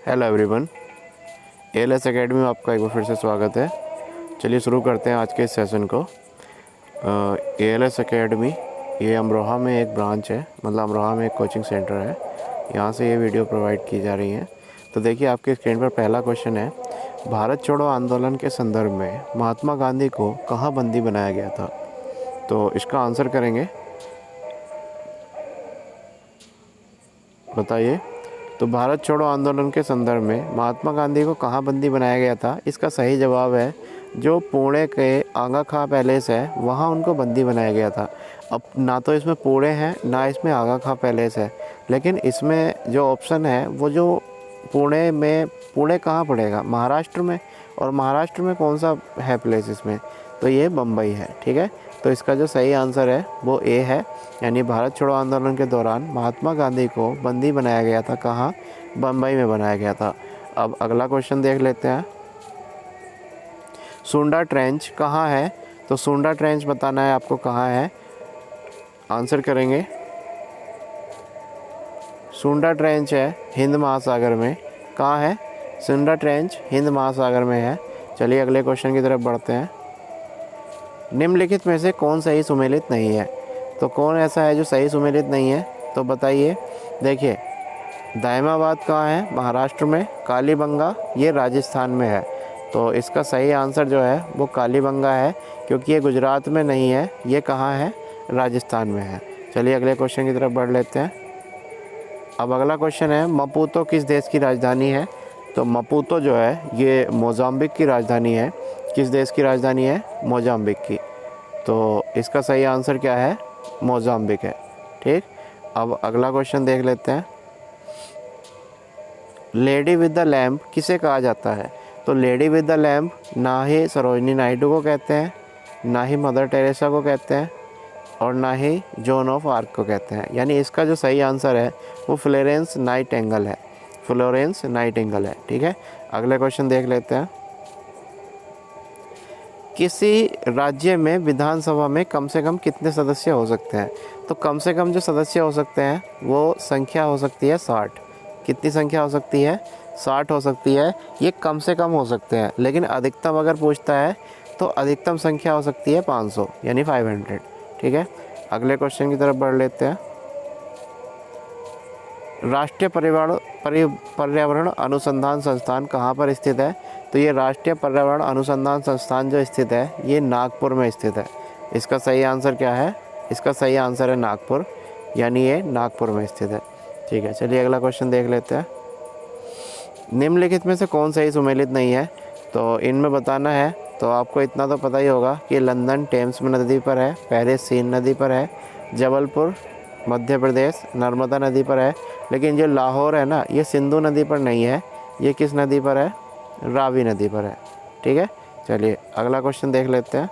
Hello everyone, ALS academy में आपका एक बार फिर से स्वागत है। चलिए शुरू करते हैं आज के इस सेशन को। एएलएस एकेडमी ये अमरोहा में एक ब्रांच है, मतलब अमरोहा में एक कोचिंग सेंटर है, यहाँ से ये वीडियो प्रोवाइड की जा रही हैं। तो देखिए आपके स्क्रीन पर पहला क्वेश्चन है, भारत छोड़ो आंदोलन के संदर्भ में महात्मा गांधी को कहाँ बंदी बनाया गया था? तो इसका आंसर करेंगे, बताइए। तो भारत छोड़ो आंदोलन के संदर्भ में महात्मा गांधी को कहाँ बंदी बनाया गया था? इसका सही जवाब है जो पुणे के आगा खां पैलेस है, वहाँ उनको बंदी बनाया गया था। अब ना तो इसमें पुणे है ना इसमें आगा खां पैलेस है, लेकिन इसमें जो ऑप्शन है वो जो पुणे में, पुणे कहाँ पड़ेगा? महाराष्ट्र में। और महाराष्ट्र में कौन सा है प्लेस इसमें? तो ये बम्बई है। ठीक है, तो इसका जो सही आंसर है वो ए है, यानी भारत छोड़ो आंदोलन के दौरान महात्मा गांधी को बंदी बनाया गया था। कहाँ? बम्बई में बनाया गया था। अब अगला क्वेश्चन देख लेते हैं, सुंडा ट्रेंच कहाँ है? तो सुंडा ट्रेंच बताना है आपको कहाँ है, आंसर करेंगे। सुंडा ट्रेंच है हिंद महासागर में। कहाँ है? सुंडा ट्रेंच हिंद महासागर में है। चलिए अगले क्वेश्चन की तरफ बढ़ते हैं। निम्नलिखित में से कौन सही सुमेलित नहीं है? तो कौन ऐसा है जो सही सुमेलित नहीं है? तो बताइए। देखिए, दायमाबाद कहाँ है? महाराष्ट्र में। कालीबंगा ये राजस्थान में है। तो इसका सही आंसर जो है वो कालीबंगा है, क्योंकि ये गुजरात में नहीं है, ये कहाँ है? राजस्थान में है। चलिए अगले क्वेश्चन की तरफ बढ़ लेते हैं। अब अगला क्वेश्चन है, मपूतो किस देश की राजधानी है? तो मपूतो जो है ये मोजाम्बिक की राजधानी है। किस देश की राजधानी है? मोजाम्बिक की। तो इसका सही आंसर क्या है? मोजाम्बिक है। ठीक, अब अगला क्वेश्चन देख लेते हैं। लेडी विद द लैम्प किसे कहा जाता है? तो लेडी विद द लैम्प ना ही सरोजनी नायडू को कहते हैं, ना ही मदर टेरेसा को कहते हैं, और ना ही जॉन ऑफ आर्क को कहते हैं। यानी इसका जो सही आंसर है वो फ्लोरेंस नाइटिंगेल है। फ्लोरेंस नाइटिंगेल है। ठीक है, अगले क्वेश्चन देख लेते हैं। किसी राज्य में विधानसभा में कम से कम कितने सदस्य हो सकते हैं? तो कम से कम जो सदस्य हो सकते हैं वो संख्या हो सकती है 60। कितनी संख्या हो सकती है? 60 हो सकती है। ये कम से कम हो सकते हैं, लेकिन अधिकतम अगर पूछता है तो अधिकतम संख्या हो सकती है 500, यानी 500। ठीक है, अगले क्वेश्चन की तरफ बढ़ लेते हैं। राष्ट्रीय पर्यावरण अनुसंधान संस्थान कहाँ पर स्थित है? तो ये राष्ट्रीय पर्यावरण अनुसंधान संस्थान जो स्थित है ये नागपुर में स्थित है। इसका सही आंसर क्या है? इसका सही आंसर है नागपुर, यानी ये नागपुर में स्थित है। ठीक है, चलिए अगला क्वेश्चन देख लेते हैं। निम्नलिखित में से कौन सही सुमेलित नहीं है? तो इनमें बताना है, तो आपको इतना तो पता ही होगा कि लंदन टेम्स नदी पर है, पेरिस सीन नदी पर है, जबलपुर मध्य प्रदेश नर्मदा नदी पर है, लेकिन जो लाहौर है ना ये सिंधु नदी पर नहीं है। ये किस नदी पर है? रावी नदी पर है। ठीक है, चलिए अगला क्वेश्चन देख लेते हैं।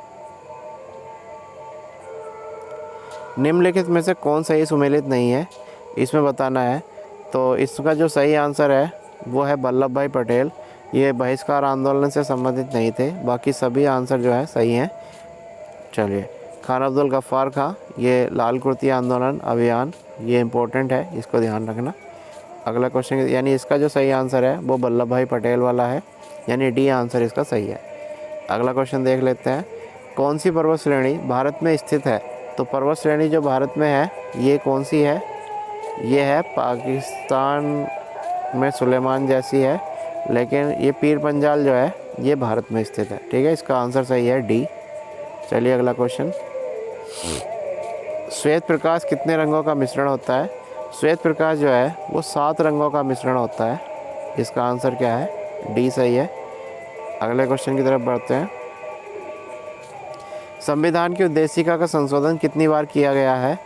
निम्नलिखित में से कौन सही सुमेलित नहीं है, इसमें बताना है। तो इसका जो सही आंसर है वो है वल्लभ भाई पटेल। ये बहिष्कार आंदोलन से संबंधित नहीं थे, बाकी सभी आंसर जो है सही हैं। चलिए, खान अब्दुल गफ्फार खां, ये लाल कुर्ती आंदोलन अभियान, ये इम्पोर्टेंट है, इसको ध्यान रखना। अगला क्वेश्चन, यानी इसका जो सही आंसर है वो वल्लभ भाई पटेल वाला है, यानी डी आंसर इसका सही है। अगला क्वेश्चन देख लेते हैं। कौन सी पर्वत श्रेणी भारत में स्थित है? तो पर्वत श्रेणी जो भारत में है ये कौन सी है? ये है पाकिस्तान में सुलेमान जैसी है, लेकिन ये पीर पंजाल जो है ये भारत में स्थित है। ठीक है, इसका आंसर सही है डी। चलिए अगला क्वेश्चन। श्वेत प्रकाश कितने रंगों का मिश्रण होता है? श्वेत प्रकाश जो है वो 7 रंगों का मिश्रण होता है। इसका आंसर क्या है? डी सही है। अगले क्वेश्चन की तरफ बढ़ते हैं। संविधान की उद्देशिका का संशोधन कितनी बार किया गया है?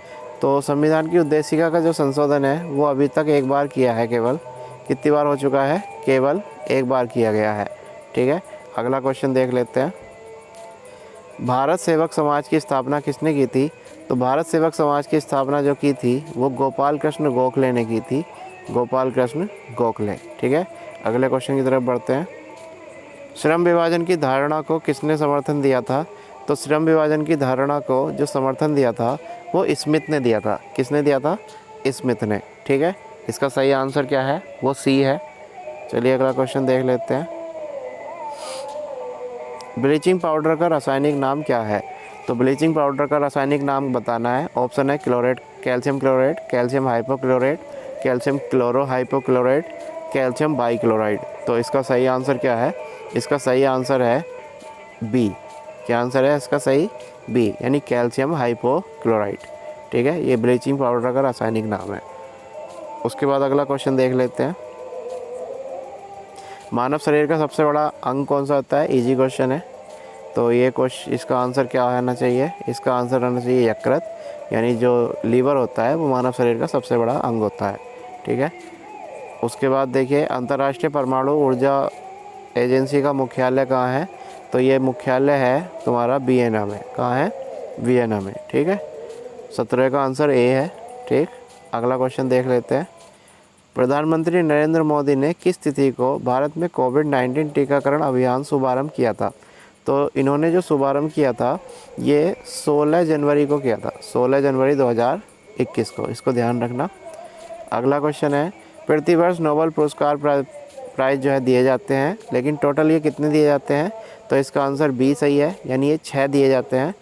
तो संविधान की उद्देशिका का जो संशोधन है वो अभी तक एक बार किया है केवल। कितनी बार हो चुका है? केवल एक बार किया गया है। ठीक है, अगला क्वेश्चन देख लेते हैं। भारत सेवक समाज की स्थापना किसने की थी? तो भारत सेवक समाज की स्थापना जो की थी वो गोपाल कृष्ण गोखले ने की थी। गोपाल कृष्ण गोखले। ठीक है, अगले क्वेश्चन की तरफ बढ़ते हैं। श्रम विभाजन की धारणा को किसने समर्थन दिया था? तो श्रम विभाजन की धारणा को जो समर्थन दिया था वो स्मिथ ने दिया था। किसने दिया था? स्मिथ ने। ठीक है, इसका सही आंसर क्या है? वो सी है। चलिए अगला क्वेश्चन देख लेते हैं। ब्लीचिंग पाउडर का रासायनिक नाम क्या है? तो ब्लीचिंग पाउडर का रासायनिक नाम बताना है। ऑप्शन है chlorate, calcium chlorate, calcium hypochlorite, calcium chloro hypochlorite, calcium bichloride. तो इसका सही आंसर क्या है? इसका सही आंसर है बी। क्या आंसर है इसका सही? बी, यानी कैल्शियम हाइपोक्लोराइड। ठीक है, ये ब्लीचिंग पाउडर का रासायनिक नाम है। उसके बाद अगला क्वेश्चन देख लेते हैं। मानव शरीर का सबसे बड़ा अंग कौन सा होता है? इजी क्वेश्चन है। तो ये क्वेश्चन, इसका आंसर क्या होना चाहिए? इसका आंसर होना चाहिए यकृत, यानी जो लीवर होता है वो मानव शरीर का सबसे बड़ा अंग होता है। ठीक है। उसके बाद देखिए, अंतर्राष्ट्रीय परमाणु ऊर्जा एजेंसी का मुख्यालय कहाँ है? तो ये मुख्यालय है तुम्हारा वियना में। कहाँ है? वियना में। ठीक है, 17 का आंसर ए है। ठीक, अगला क्वेश्चन देख लेते हैं। प्रधानमंत्री नरेंद्र मोदी ने किस तिथि को भारत में कोविड-19 टीकाकरण अभियान शुभारंभ किया था? तो इन्होंने जो शुभारंभ किया था ये 16 जनवरी को किया था, 16 जनवरी 2021 को। इसको ध्यान रखना। अगला क्वेश्चन है, प्रतिवर्ष नोबेल पुरस्कार प्राइज़ जो है दिए जाते हैं, लेकिन टोटल ये कितने दिए जाते हैं? तो इसका आंसर बी सही है, यानी ये 6 दिए जाते हैं।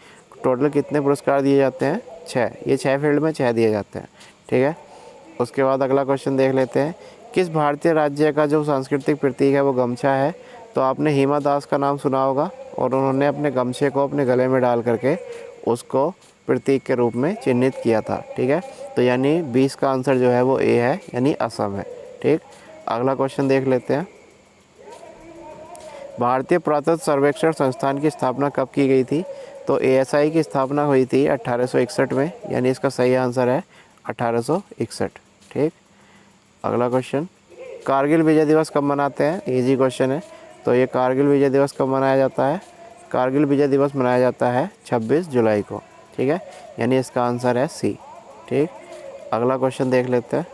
टोटल कितने पुरस्कार दिए जाते हैं? 6। ये 6 फील्ड में 6 दिए जाते हैं। ठीक है। उसके बाद अगला क्वेश्चन देख लेते हैं। किस भारतीय राज्य का जो सांस्कृतिक प्रतीक है वो गमछा है? तो आपने हिमा दास का नाम सुना होगा, और उन्होंने अपने गमछे को अपने गले में डाल करके उसको प्रतीक के रूप में चिन्हित किया था। ठीक है, तो यानी 20 का आंसर जो है वो ए है, यानी असम है। ठीक, अगला क्वेश्चन देख लेते हैं। भारतीय पुरातत्व सर्वेक्षण संस्थान की स्थापना कब की गई थी? तो ASI की स्थापना हुई थी 1861 में, यानी इसका सही आंसर है 1861। ठीक, अगला क्वेश्चन, कारगिल विजय दिवस कब मनाते हैं? इजी क्वेश्चन है। तो ये कारगिल विजय दिवस कब मनाया जाता है? कारगिल विजय दिवस मनाया जाता है 26 जुलाई को। ठीक है, यानी इसका आंसर है सी। ठीक, अगला क्वेश्चन देख लेते हैं।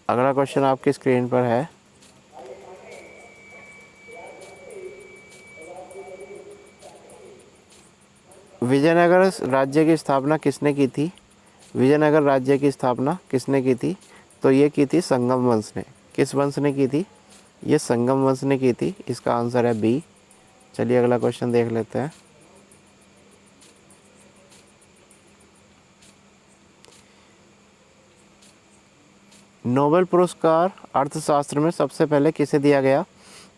अगला क्वेश्चन आपकी स्क्रीन पर है। विजयनगर राज्य की स्थापना किसने की थी? विजयनगर राज्य की स्थापना किसने की थी? तो ये की थी संगम वंश ने। किस वंश ने की थी? ये संगम वंश ने की थी। इसका आंसर है बी। चलिए अगला क्वेश्चन देख लेते हैं। नोबेल पुरस्कार अर्थशास्त्र में सबसे पहले किसे दिया गया?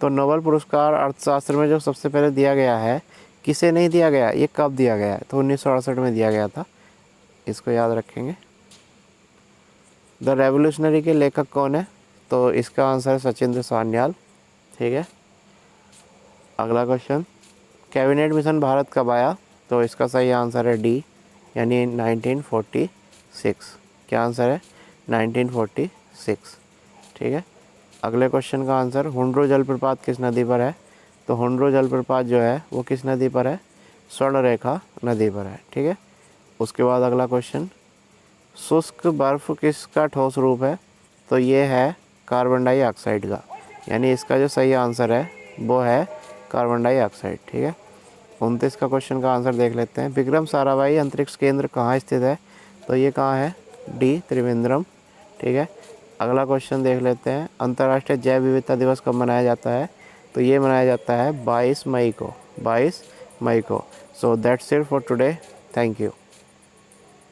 तो नोबेल पुरस्कार अर्थशास्त्र में जो सबसे पहले दिया गया है, किसे नहीं दिया गया? ये कब दिया गया है? तो 1968 में दिया गया था। इसको याद रखेंगे। द रेवोल्यूशनरी के लेखक कौन है? तो इसका आंसर है सचिंद्र सान्याल। ठीक है, अगला क्वेश्चन, कैबिनेट मिशन भारत कब आया? तो इसका सही आंसर है डी, यानी 1946। क्या आंसर है? 1946। ठीक है, अगले क्वेश्चन का आंसर, हुंड्रो जलप्रपात किस नदी पर है? तो हुंड्रो जलप्रपात जो है वो किस नदी पर है? स्वर्णरेखा नदी पर है। ठीक है, उसके बाद अगला क्वेश्चन, शुष्क बर्फ़ किसका ठोस रूप है? तो ये है कार्बन डाइऑक्साइड का, यानी इसका जो सही आंसर है वो है कार्बन डाइऑक्साइड। ठीक है, 29 का क्वेश्चन का आंसर देख लेते हैं। विक्रम साराभाई अंतरिक्ष केंद्र कहाँ स्थित है? तो ये कहाँ है? डी, त्रिवेंद्रम। ठीक है, अगला क्वेश्चन देख लेते हैं। अंतर्राष्ट्रीय जैव विविधता दिवस कब मनाया जाता है? तो ये मनाया जाता है 22 मई को। 22 मई को। So that's it for today. Thank you.